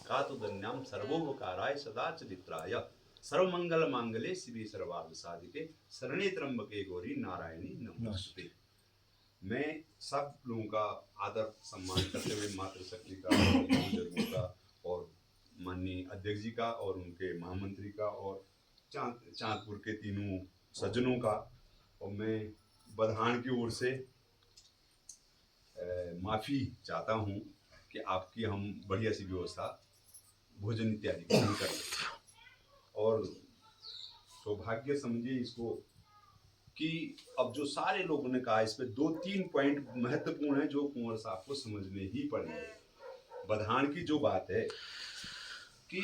कातुदन्याम सर्वोपकाराय सदा चरित्राय सर्वमंगल मांगल्ये शिवे सर्वार्थ साधिके शरण्ये त्र्यंबके गौरी नारायणी नमोस्तुते। मैं सब लोगों का आदर सम्मान करते हुए मातृशक्ति का, बुजुर्गों का और माननीय अध्यक्ष जी का और उनके महामंत्री का और चांदपुर के तीनों सज्जनों का, और मैं बधान की ओर से माफ़ी चाहता हूँ कि आपकी हम बढ़िया सी व्यवस्था भोजन इत्यादि की नहीं कर सकते। और सौभाग्य समझिए इसको कि अब जो सारे लोगों ने कहा, इस पे 2-3 पॉइंट महत्वपूर्ण है जो कुंवर साहब को समझने ही पड़ेंगे। बधान की जो बात है कि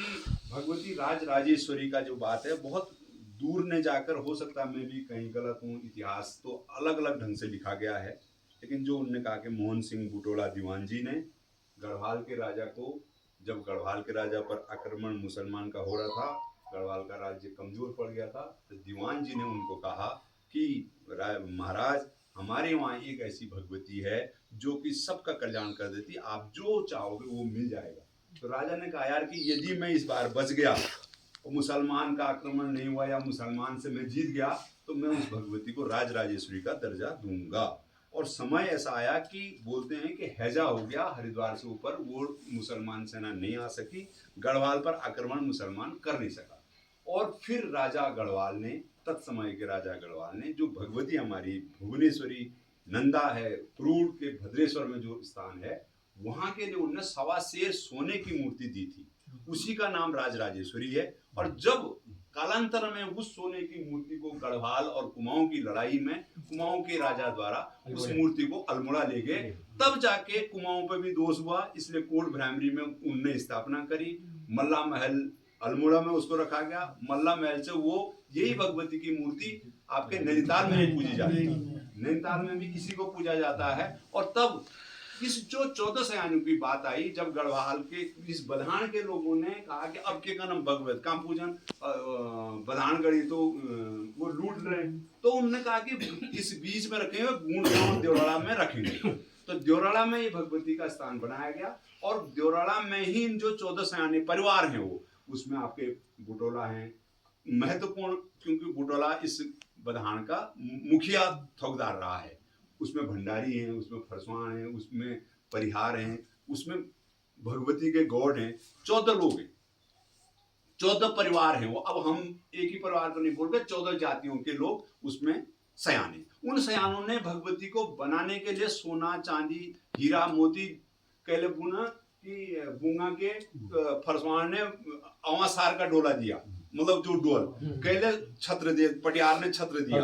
भगवती राज राजेश्वरी का जो बात है, बहुत दूर ने जाकर, हो सकता है मैं भी कहीं गलत हूँ, इतिहास तो अलग अलग ढंग से लिखा गया है, लेकिन जो उन्होंने कहा कि मोहन सिंह बुटोला दीवान जी ने गढ़वाल के राजा को, जब गढ़वाल के राजा पर आक्रमण मुसलमान का हो रहा था, गढ़वाल का राज्य कमजोर पड़ गया था, तो दीवान जी ने उनको कहा कि महाराज हमारे वहाँ एक ऐसी भगवती है जो कि सबका कल्याण कर देती, आप जो चाहोगे वो मिल जाएगा। तो राजा ने कहा यार कि यदि मैं इस बार बच गया और मुसलमान का आक्रमण नहीं हुआ या मुसलमान से मैं जीत गया तो मैं उस भगवती को राज राजेश्वरी का दर्जा दूंगा। और समय ऐसा आया कि बोलते हैं कि हैजा हो गया हरिद्वार से ऊपर, वो मुसलमान सेना नहीं आ सकी, गढ़वाल पर आक्रमण मुसलमान कर नहीं सका। और फिर राजा गढ़वाल ने, तत्समय के राजा गढ़वाल ने, जो भगवती हमारी भुवनेश्वरी नंदा है, क्रूर के भद्रेश्वर में जो स्थान है, वहां के लिए उन्होंने 1.25 शेर सोने की मूर्ति दी थी, उसी का नाम राज राजेश्वरी है। और जब कालांतर में उस सोने की मूर्ति को गढ़वाल और कुमाऊं की लड़ाई में कुमाऊं के राजा द्वारा उस मूर्ति को अल्मोड़ा ले गए, तब जाके कुमाऊं पे भी दोष हुआ, इसलिए कोट भ्रामरी में उनने स्थापना करी। मल्ला महल अल्मोड़ा में उसको रखा गया, मल्ला महल से वो यही भगवती की मूर्ति आपके नैनीताल में भी पूजी जाती है, नैनीताल में भी इसी को पूजा जाता है। और तब इस जो 14 सयानियों की बात आई, जब गढ़वाल के इस बधान के लोगों ने कहा कि अब के नाम भगवत का पूजन, बधान गढ़ी तो वो लूट रहे हैं, तो उन्होंने कहा कि इस बीच में रखेंगे, गुण गांव देवराड़ा में रखेंगे। तो देवराड़ा में ये भगवती का स्थान बनाया गया, और देवराड़ा में ही जो 14 सयानी परिवार हैं वो, उसमें आपके बुटोला हैं महत्वपूर्ण, क्योंकि बुटोला इस बधान का मुखिया ठौकदार रहा है। उसमें भंडारी हैं, उसमें फरसवान हैं, उसमें परिहार हैं, उसमें भगवती के गौड़ हैं, 14 लोग हैं, 14 परिवार हैं वो। अब हम एक ही परिवार को नहीं बोल रहे, 14 जातियों के लोग उसमें सयाने। उन सयानों ने भगवती को बनाने के लिए सोना चांदी हीरा मोती कहले बुना कि बूंगा के फरसवान ने अवासार का डोला दिया, मतलब जो डोल कहले छत्र दे, पटियार ने छत्र दिया,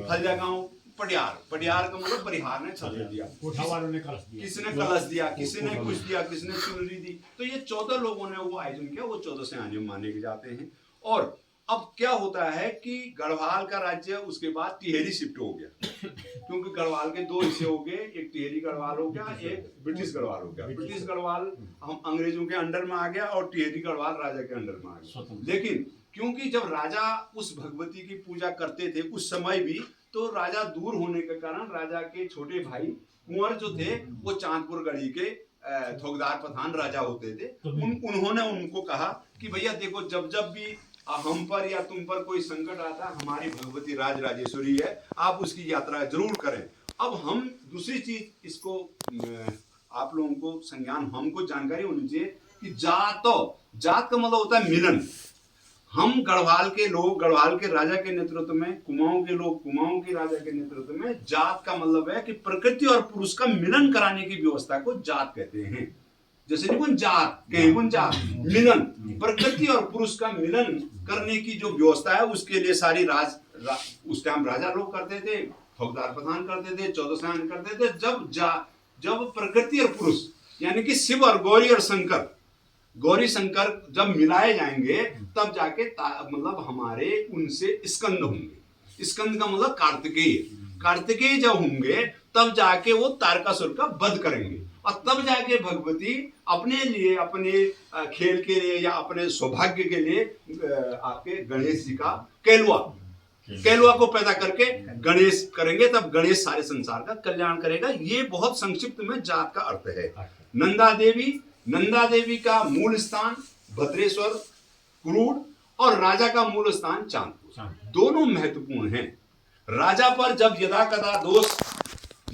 फलजा गांव पटियार का मतलब परिहार ने छत्र दिया, किसने कलश दिया, किसी ने कुछ दिया, किसने चुनरी दी। तो ये 14 लोगों ने वो आयोजन किया, वो 14 सयाने माने जाते हैं। और अब क्या होता है कि गढ़वाल का राज्य उसके बाद टिहरी शिफ्ट हो गया, क्योंकि गढ़वाल के 2 हिस्से हो गए, एक टिहरी गढ़वाल हो गया, एक ब्रिटिश गढ़वाल हो गया। ब्रिटिश गढ़वाल हम अंग्रेजों के अंडर में आ गया और टिहरी गढ़वाल राजा के अंडर में आ गया। लेकिन क्योंकि जब राजा उस भगवती की पूजा करते थे उस समय भी, तो राजा दूर होने के कारण राजा के छोटे भाई कुंवर जो थे वो चांदपुर गढ़ी के ठौकदार प्रधान राजा होते थे। उन्होंने उनको कहा कि भैया देखो, जब जब भी हम पर या तुम पर कोई संकट आता, हमारी भगवती राज राजेश्वरी है, आप उसकी यात्रा जरूर करें। अब हम दूसरी चीज इसको आप लोगों को संज्ञान, हमको जानकारी होनी चाहिए कि जात का मतलब होता है मिलन। हम गढ़वाल के लोग गढ़वाल के राजा के नेतृत्व में, कुमाऊं के लोग कुमाऊं के राजा के नेतृत्व में, जात का मतलब है कि प्रकृति और पुरुष का मिलन कराने की व्यवस्था को जात कहते हैं। जैसे निकुंज जात कहीं जात मिलन, प्रकृति और पुरुष का मिलन करने की जो व्यवस्था है, उसके लिए सारी उस टाइम राजा लोग करते थे, ठौकदार प्रधान करते थे, 14 सयान करते थे। जब प्रकृति और पुरुष यानी कि शिव और गौरी शंकर जब मिलाए जाएंगे, तब जाके मतलब हमारे उनसे स्कंद होंगे। स्कंद का मतलब कार्तिकेय जब होंगे, तब जाके वो तारकासुर का वध करेंगे, और तब जाके भगवती अपने लिए, अपने खेल के लिए या अपने सौभाग्य के लिए आपके गणेश जी का कैलुआ को पैदा करके गणेश करेंगे, तब गणेश सारे संसार का कल्याण करेगा। ये बहुत संक्षिप्त में जात का अर्थ है। नंदा देवी नंदा देवी का मूल स्थान भद्रेश्वर कुरूड और राजा का मूल स्थान चांदपुर, दोनों महत्वपूर्ण हैं। राजा पर जब यदा कदा दोष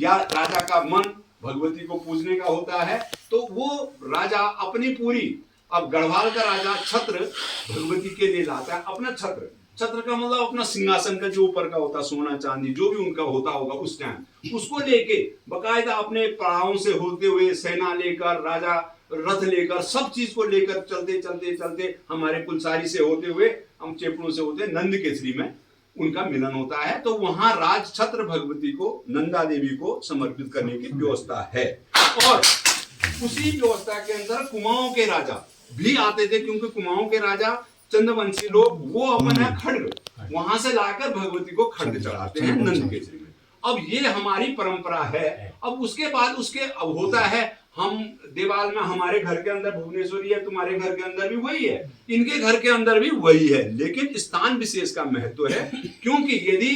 या राजा का मन भगवती को पूजने का होता है तो वो राजा अपनी पूरी, अब गढ़वाल का राजा छत्र भगवती के लिए लाता है अपना छत्र, छत्र का मतलब अपना सिंहासन का जो ऊपर का होता है, सोना चांदी जो भी उनका होता होगा उस टाइम, उसको लेके बकायदा अपने पड़ावों से होते हुए सेना लेकर, राजा रथ लेकर, सब चीज को लेकर चलते चलते चलते हमारे कुलसारी से होते हुए, हम चेपड़ों से होते नंद केसरी में उनका मिलन होता है। तो वहां राज छत्र भगवती को, नंदा देवी को समर्पित करने की व्यवस्था है। और उसी व्यवस्था के अंदर कुमाऊं के राजा भी आते थे, क्योंकि कुमाऊं के राजा चंद्रवंशी लोग वो अपना खड्ग वहां से लाकर भगवती को खड्ग चढ़ाते हैं नंद केसरी में। अब ये हमारी परंपरा है। अब उसके बाद उसके अब होता है, हम देवाल में हमारे घर के अंदर भुवनेश्वरी है, तुम्हारे घर के अंदर भी वही है, इनके घर के अंदर भी वही है, लेकिन स्थान विशेष का महत्व है। क्योंकि यदि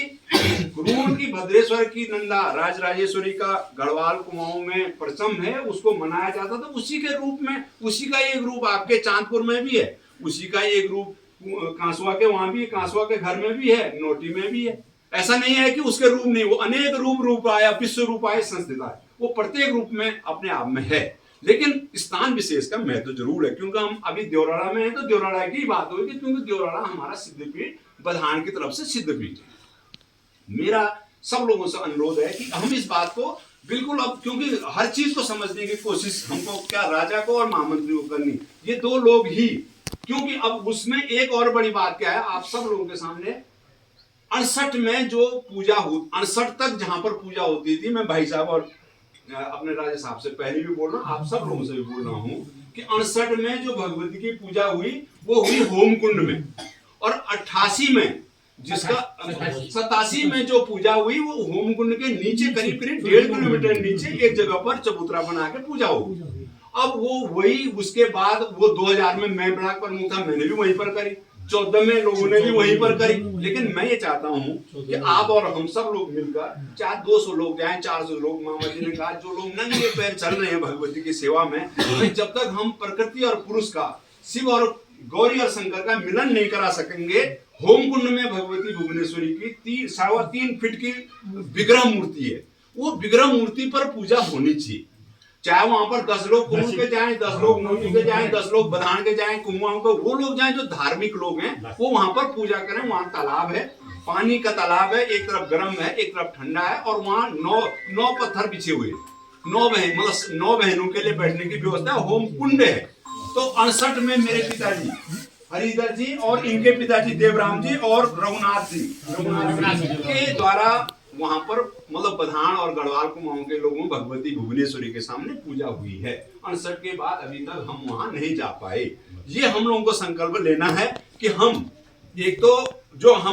कुरूड की, भद्रेश्वर की नंदा राजराजेश्वरी का गढ़वाल कुमाऊं में परचम है, उसको मनाया जाता तो उसी के रूप में, उसी का एक रूप आपके चांदपुर में भी है, उसी का एक रूप कांसुआ के वहां भी, कांसुआ के घर में भी है, नोटी में भी है। ऐसा नहीं है कि उसके रूप नहीं, वो अनेक रूप आया, विश्व रूप आया, संस्थिता है, वो प्रत्येक रूप में अपने आप में है। लेकिन स्थान विशेष का महत्व जरूर है। क्योंकि हम अभी देवराड़ा में हैं तो देवराड़ा की बात होगी, क्योंकि देवराड़ा हमारा सिद्धपीठ बधान की तरफ से सिद्धपीठ है। मेरा सब लोगों से अनुरोध है कि हम इस बात को बिल्कुल, अब क्योंकि हर चीज को समझने की कोशिश हमको, क्या राजा को और महामंत्री को करनी, ये दो लोग ही। क्योंकि अब उसमें एक और बड़ी बात क्या है, आप सब लोगों के सामने 68 में जो पूजा हुई, 68 तक जहां पर पूजा होती थी, मैं भाई साहब और अपने राजा साहब से पहले भी बोल रहा हूँ, आप सब लोगों से भी बोल रहा हूँ कि 68 में जो भगवती की पूजा हुई वो हुई होम कुंड में, और 88 में जिसका 87 में जो पूजा हुई वो होम कुंड के नीचे करीब 1.5 किलोमीटर नीचे एक जगह पर चबूतरा बना के पूजा हुई। अब वो वही, उसके बाद वो 2000 में मैं ब्लॉक प्रमुख था, मैंने भी वहीं पर करी, 14 में लोगों ने भी वहीं पर करी। लेकिन मैं ये चाहता हूँ कि आप और हम सब लोग मिलकर, चाहे 200 लोग जाएं, 400 लोग, मामा जी ने कहा जो लोग नंगे पैर चल रहे हैं भगवती की सेवा में, तो जब तक हम प्रकृति और पुरुष का, शिव और गौरी और शंकर का मिलन नहीं करा सकेंगे, होम कुंड में भगवती भुवनेश्वरी की 3.25 फीट की विग्रह मूर्ति है, वो विग्रह मूर्ति पर पूजा होनी चाहिए। चाहे वहां पर 10 लोग कुमाऊं के जाएं, 10 लोग नोटी के जाएं, 10 लोग बधान के जाएं, कुमाऊं के वो लोग जाएं जो धार्मिक लोग हैं, वो वहां पर पूजा करें। वहां तालाब है, पानी का तालाब है, एक तरफ गर्म है, एक तरफ ठंडा है, और वहां 9 पत्थर बिछे हुए, 9 बहन, मतलब 9 बहनों के लिए बैठने की व्यवस्था, होम कुंड है। तो 68 में मेरे पिताजी हरिधर जी और इनके पिताजी देवराम जी और रघुनाथ जी के द्वारा वहां पर, मतलब बधान और गढ़वाल कुमाऊं के लोगों भगवती भुवनेश्वरी के सामने पूजा हुई है। 68 के बाद अभी तक हम वहां नहीं जा पाए। ये हम लोगों को संकल्प लेना है कि हम एक तो जो हम